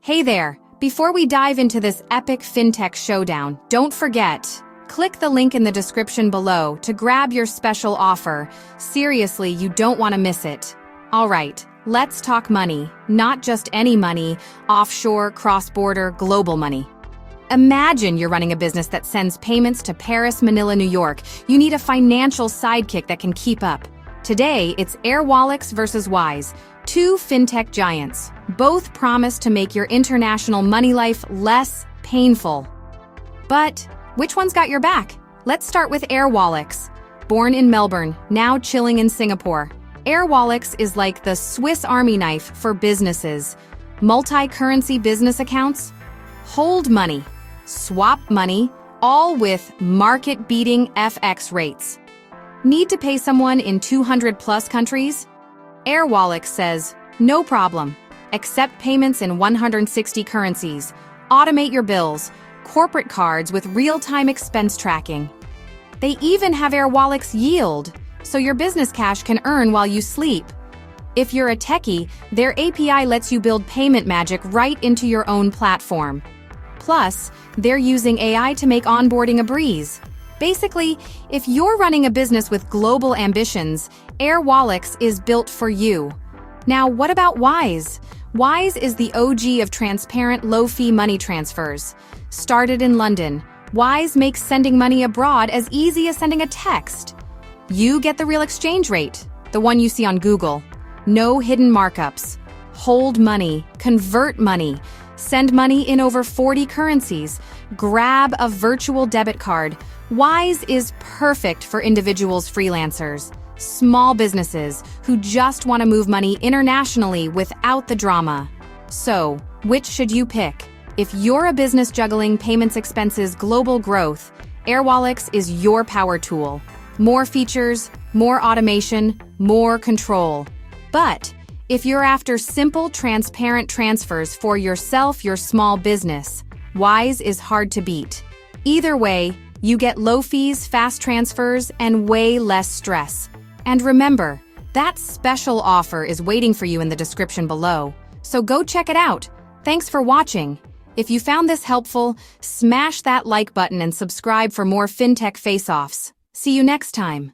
Hey there! Before we dive into this epic fintech showdown, don't forget, click the link in the description below to grab your special offer. Seriously, you don't want to miss it. Alright, let's talk money. Not just any money, offshore, cross-border, global money. Imagine you're running a business that sends payments to Paris, Manila, New York. You need a financial sidekick that can keep up. Today, it's Airwallex versus Wise, two fintech giants. Both promise to make your international money life less painful. But which one's got your back? Let's start with Airwallex. Born in Melbourne, now chilling in Singapore. Airwallex is like the Swiss Army knife for businesses. Multi-currency business accounts, hold money, swap money, all with market-beating FX rates. Need to pay someone in 200+ countries? Airwallex says, no problem. Accept payments in 160 currencies. Automate your bills. Corporate cards with real-time expense tracking. They even have Airwallex Yield, so your business cash can earn while you sleep. If you're a techie, their API lets you build payment magic right into your own platform. Plus, they're using AI to make onboarding a breeze. Basically, if you're running a business with global ambitions, Airwallex is built for you. Now, what about Wise? Wise is the OG of transparent, low-fee money transfers. Started in London, Wise makes sending money abroad as easy as sending a text. You get the real exchange rate, the one you see on Google. No hidden markups. Hold money, convert money, send money in over 40 currencies, grab a virtual debit card. Wise is perfect for individuals, freelancers, small businesses who just want to move money internationally without the drama. So, which should you pick? If you're a business juggling payments, expenses, global growth, Airwallex is your power tool. More features, more automation, more control. But if you're after simple, transparent transfers for yourself, your small business, Wise is hard to beat. Either way, you get low fees, fast transfers, and way less stress. And remember, that special offer is waiting for you in the description below. So go check it out. Thanks for watching. If you found this helpful, smash that like button and subscribe for more fintech face-offs. See you next time.